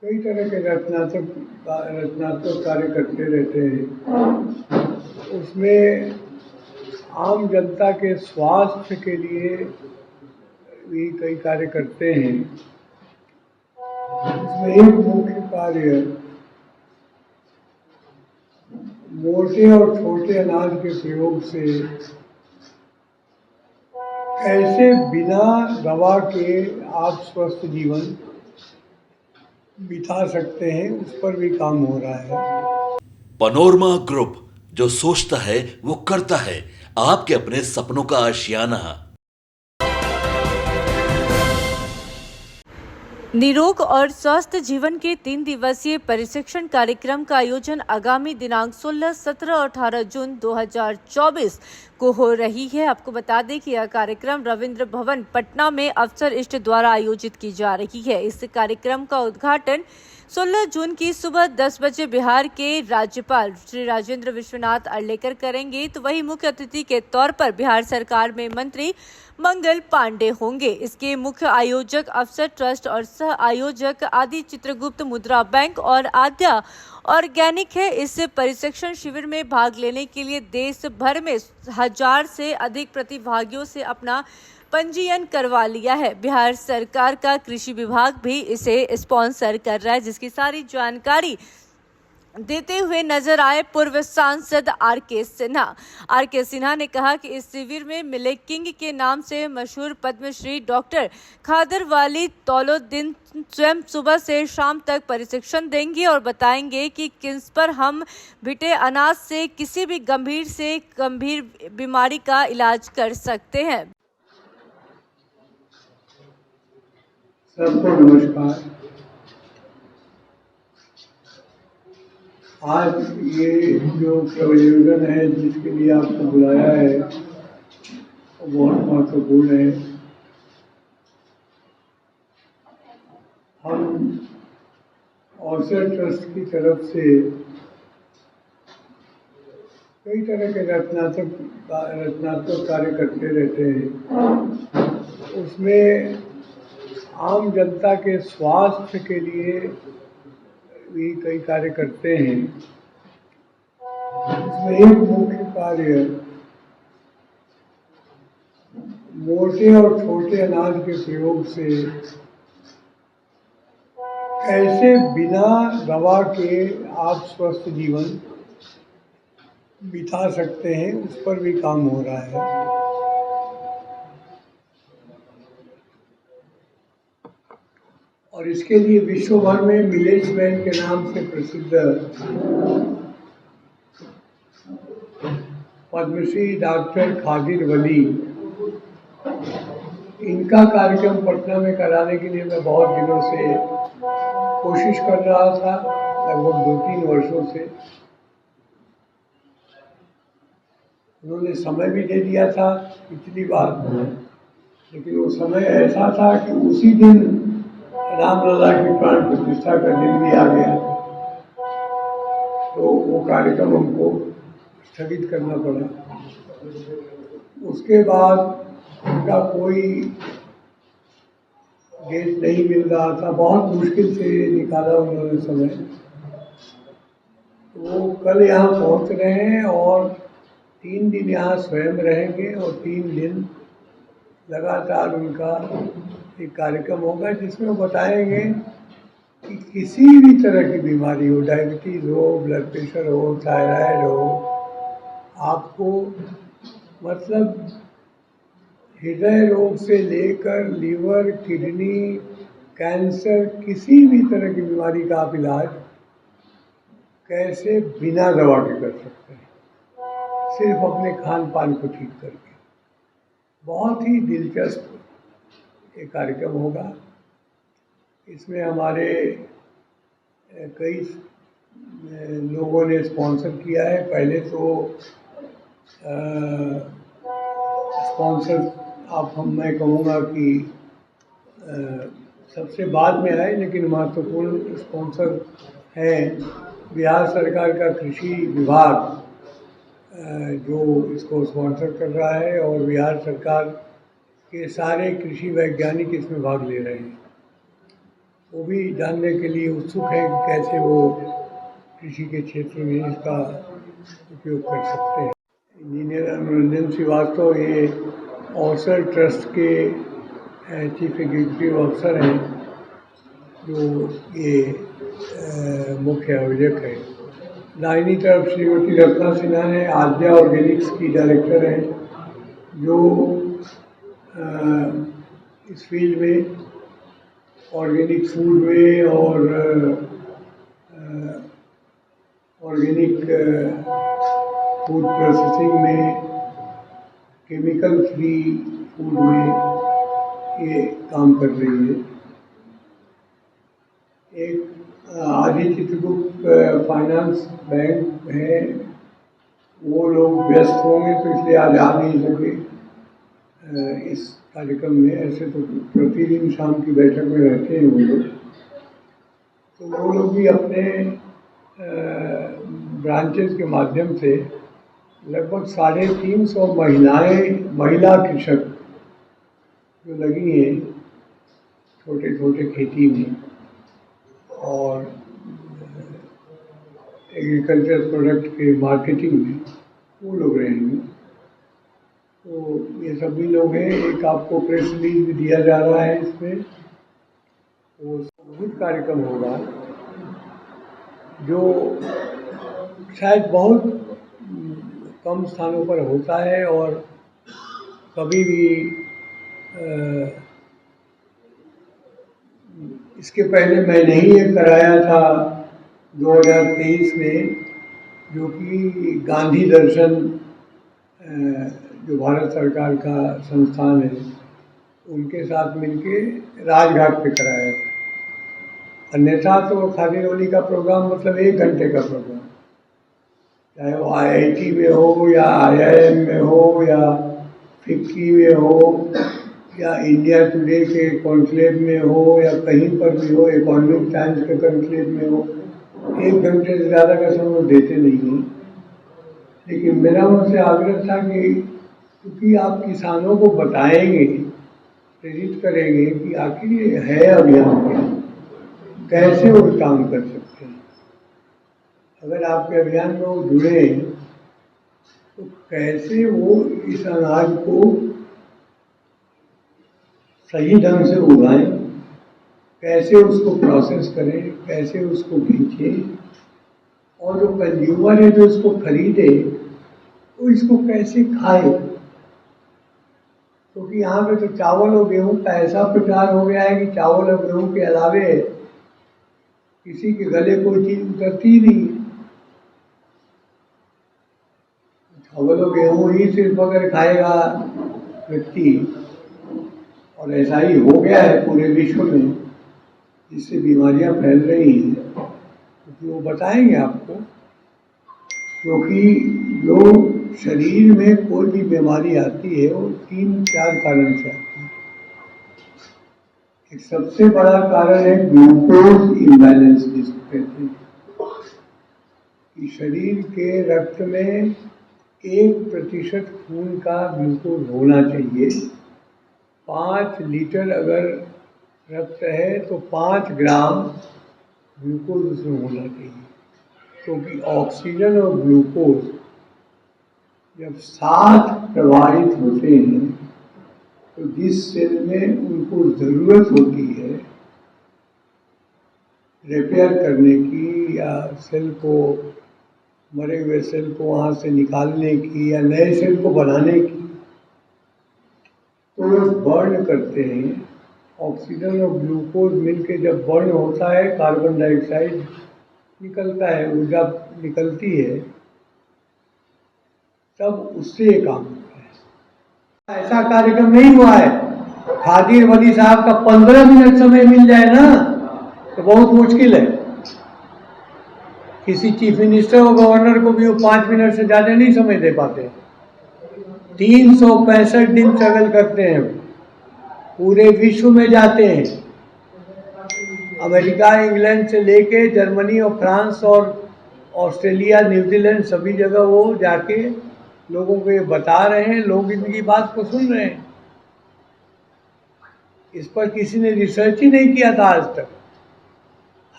कई तरह के रचनात्मक कार्य करते रहते हैं। उसमें आम जनता के स्वास्थ्य के लिए भी कई कार्य करते हैं। उसमें एक मुख्य कार्य मोटे और छोटे अनाज के प्रयोग से कैसे बिना दवा के आप स्वस्थ जीवन बिता सकते हैं, उस पर भी काम हो रहा है। पनोरमा ग्रुप, जो सोचता है वो करता है। आपके अपने सपनों का आशियाना। निरोग और स्वस्थ जीवन के 3 दिवसीय प्रशिक्षण कार्यक्रम का आयोजन आगामी दिनांक 16, 17 और 18 जून 2024 को हो रही है। आपको बता दें कि यह कार्यक्रम रविंद्र भवन पटना में अफसर इष्ट द्वारा आयोजित की जा रही है। इस कार्यक्रम का उद्घाटन 16 जून की सुबह 10 बजे बिहार के राज्यपाल श्री राजेंद्र विश्वनाथ अर्लेकर करेंगे। तो वही मुख्य अतिथि के तौर पर बिहार सरकार में मंत्री मंगल पांडे होंगे। इसके मुख्य आयोजक अफसर ट्रस्ट और सह आयोजक आदि चित्रगुप्त मुद्रा बैंक और आद्या ऑर्गेनिक है। इस प्रशिक्षण शिविर में भाग लेने के लिए देश भर में 1000 से अधिक प्रतिभागियों से अपना पंजीयन करवा लिया है। बिहार सरकार का कृषि विभाग भी इसे स्पॉन्सर कर रहा है, जिसकी सारी जानकारी देते हुए नजर आए पूर्व सांसद आर.के. सिन्हा। आर.के. सिन्हा ने कहा कि इस शिविर में मिले किंग के नाम से मशहूर पद्मश्री डॉक्टर खादरवाली तौलोद्दीन स्वयं सुबह से शाम तक प्रशिक्षण देंगे और बताएंगे कि किस पर हम भिटे अनाज से किसी भी गंभीर से गंभीर बीमारी का इलाज कर सकते हैं। सबको नमस्कार। आज ये जो प्रयोजन है जिसके लिए आपको बुलाया है वो बहुत महत्वपूर्ण है। हम अफसर ट्रस्ट की तरफ से कई तरह के रचनात्मक कार्य करते रहते हैं। उसमें आम जनता के स्वास्थ्य के लिए भी कई कार्य करते हैं। उसमें एक मुख्य कार्य मोटे और छोटे अनाज के प्रयोग से कैसे बिना दवा के आप स्वस्थ जीवन बिता सकते हैं, उस पर भी काम हो रहा है। और इसके लिए विश्व भर में मिलेज बैंक के नाम से प्रसिद्ध पद्मश्री डॉक्टर खादिर वली, इनका कार्यक्रम पटना में कराने के लिए मैं बहुत दिनों से कोशिश कर रहा था, लगभग 2-3 वर्षों से। उन्होंने समय भी दे दिया था पिछली बार, लेकिन वो समय ऐसा था कि उसी दिन रामलला की प्राण प्रतिष्ठा का दिन भी आ गया, तो वो कार्यक्रम हमको स्थगित करना पड़ा। उसके बाद उनका कोई डेट नहीं मिल रहा था, बहुत मुश्किल से निकाला उन्होंने समय। वो कल यहाँ पहुँच रहे हैं और 3 दिन यहाँ स्वयं रहेंगे और 3 दिन लगातार उनका एक कार्यक्रम होगा जिसमें वो बताएंगे कि किसी भी तरह की बीमारी हो, डायबिटीज़ हो, ब्लड प्रेशर हो, थायराइड हो, आपको मतलब हृदय रोग से लेकर लीवर, किडनी, कैंसर, किसी भी तरह की बीमारी का आप इलाज कैसे बिना दवा के कर सकते हैं, सिर्फ अपने खान पान को ठीक करके। बहुत ही दिलचस्प ये कार्यक्रम होगा। इसमें हमारे कई लोगों ने स्पॉन्सर किया है। पहले तो स्पॉन्सर मैं कहूँगा कि सबसे बाद में आए, लेकिन महत्वपूर्ण स्पॉन्सर हैं बिहार सरकार का कृषि विभाग, जो इसको स्पॉन्सर कर रहा है, और बिहार सरकार के सारे कृषि वैज्ञानिक इसमें भाग ले रहे हैं। वो भी जानने के लिए उत्सुक हैं कि कैसे वो कृषि के क्षेत्र में इसका उपयोग कर सकते हैं। इंजीनियर अनुरंजन श्रीवास्तव ये अवसर ट्रस्ट के चीफ एग्जीक्यूटिव ऑफिसर हैं, जो ये मुख्य आयोजक है। दाहिनी तरफ श्रीमती रत्ना सिन्हा है, आद्या ऑर्गेनिक्स की डायरेक्टर हैं, जो इस फील्ड में ऑर्गेनिक फूड में और ऑर्गेनिक फूड प्रोसेसिंग में, केमिकल फ्री फूड में ये काम कर रही है। एक आदि चित्रगुप्त फाइनेंस बैंक है, वो लोग व्यस्त होंगे तो इसलिए आज आ नहीं सके इस कार्यक्रम में। ऐसे तो प्रतिदिन शाम की बैठक में रहते हैं वो लोग, तो वो लोग भी अपने ब्रांचेस के माध्यम से लगभग 350 महिला कृषक जो लगी हैं छोटे छोटे खेती में और एग्रीकल्चर प्रोडक्ट के मार्केटिंग में, वो लोग रहेंगे। तो ये सभी लोग हैं। एक आपको प्रेस रिलीज भी दिया जा रहा है, इसमें वो अद्भुत कार्यक्रम होगा जो शायद बहुत कम स्थानों पर होता है और कभी भी इसके पहले मैंने ही एक कराया था 2023 में, जो कि गांधी दर्शन जो भारत सरकार का संस्थान है उनके साथ मिलके राजघाट पे कराया था। अन्यथा तो खादी रोली का प्रोग्राम मतलब 1 घंटे का प्रोग्राम, चाहे वो IIT में हो या IIM में हो या फिक्की में हो या इंडिया टुडे के कॉन्क्लेव में हो या कहीं पर भी हो, इकोनॉमिक टाइम्स के कॉन्क्लेव में हो, 1 घंटे से ज़्यादा का समय देते नहीं हैं। लेकिन मेरा उनसे आग्रह था कि क्योंकि आप किसानों को बताएंगे, प्रेरित करेंगे कि आखिर ये है अभियान क्या, कैसे वो काम कर सकते हैं। अगर आपके अभियान में वो जुड़े तो कैसे वो इस अनाज को सही ढंग से उगाएं, कैसे उसको प्रोसेस करें, कैसे उसको बेचें, और जो कंज्यूमर है जो इसको खरीदे वो इसको कैसे खाए। क्योंकि यहाँ पे तो चावल और गेहूं का ऐसा प्रचार हो गया है कि चावल और गेहूं के अलावे किसी के गले कोई चीज उतरती ही नहीं है। चावल और गेहूं ही सिर्फ अगर खाएगा व्यक्ति, और ऐसा ही हो गया है पूरे विश्व में, जिससे बीमारियां फैल रही हैं, क्योंकि वो बताएंगे आपको। क्योंकि जो शरीर में कोई भी बीमारी आती है वो 3-4 कारण से आती है। एक सबसे बड़ा कारण है ग्लूकोज इम्बैलेंस, जिसको कहते हैं कि शरीर के रक्त में 1% खून का ग्लूकोज होना चाहिए। 5 लीटर अगर रक्त है तो 5 ग्राम ग्लूकोज उसमें होना चाहिए, क्योंकि ऑक्सीजन और ग्लूकोज जब साथ प्रवाहित होते हैं तो जिस सेल में उनको ज़रूरत होती है रिपेयर करने की या सेल को, मरे हुए सेल को वहाँ से निकालने की या नए सेल को बनाने की, तो वो बर्न करते हैं। ऑक्सीजन और ग्लूकोज मिलके जब बर्न होता है, कार्बन डाइऑक्साइड निकलता है, ऊर्जा निकलती है, तब उससे ये काम होता है। ऐसा कार्यक्रम नहीं हुआ है। खादी वली साहब का 15 मिनट समय मिल जाए ना तो बहुत मुश्किल है। किसी चीफ मिनिस्टर और गवर्नर को भी वो 5 मिनट से ज़्यादा नहीं समय दे पाते। 365 दिन स्ट्रगल करते हैं, पूरे विश्व में जाते हैं, अमेरिका, इंग्लैंड से लेके जर्मनी और फ्रांस और ऑस्ट्रेलिया, न्यूजीलैंड, सभी जगह वो जाके लोगों को ये बता रहे हैं। लोग इनकी बात को सुन रहे हैं। इस पर किसी ने रिसर्च ही नहीं किया था आज तक।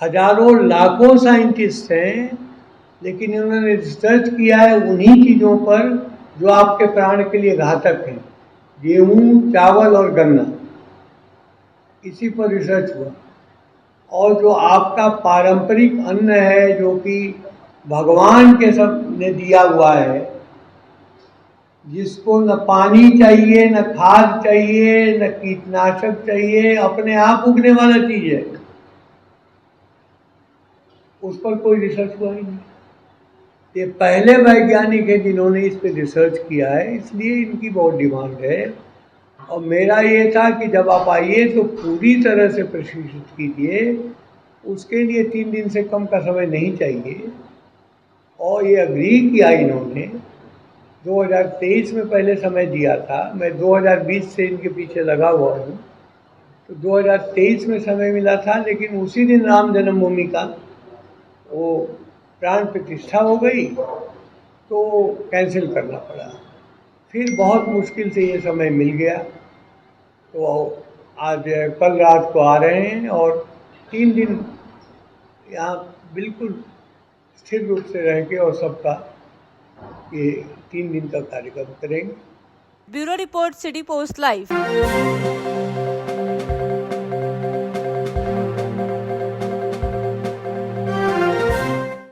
हजारों लाखों साइंटिस्ट हैं, लेकिन इन्होंने रिसर्च किया है उन्हीं चीज़ों पर जो आपके प्राण के लिए घातक हैं, गेहूँ, चावल और गन्ना, इसी पर रिसर्च हुआ। और जो आपका पारंपरिक अन्न है, जो कि भगवान के सब ने दिया हुआ है, जिसको न पानी चाहिए, न खाद चाहिए, न कीटनाशक चाहिए, अपने आप उगने वाला चीज है, उस पर कोई रिसर्च हुआ ही नहीं। ये पहले वैज्ञानिक हैं जिन्होंने इस पर रिसर्च किया है, इसलिए इनकी बहुत डिमांड है। और मेरा ये था कि जब आप आइए तो पूरी तरह से प्रशिक्षित कीजिए, उसके लिए 3 दिन से कम का समय नहीं चाहिए। और ये अग्री किया इन्होंने। 2023 में पहले समय दिया था, मैं 2020 से इनके पीछे लगा हुआ हूँ, तो 2023 में समय मिला था, लेकिन उसी दिन राम जन्मभूमि का वो प्राण प्रतिष्ठा हो गई, तो कैंसिल करना पड़ा। फिर बहुत मुश्किल से ये समय मिल गया, तो आज कल रात को आ रहे हैं और 3 दिन यहाँ बिल्कुल स्थिर रूप से रहेंगे और सबका ये 3 दिन का कार्यक्रम करेंगे। Bureau report, city post live.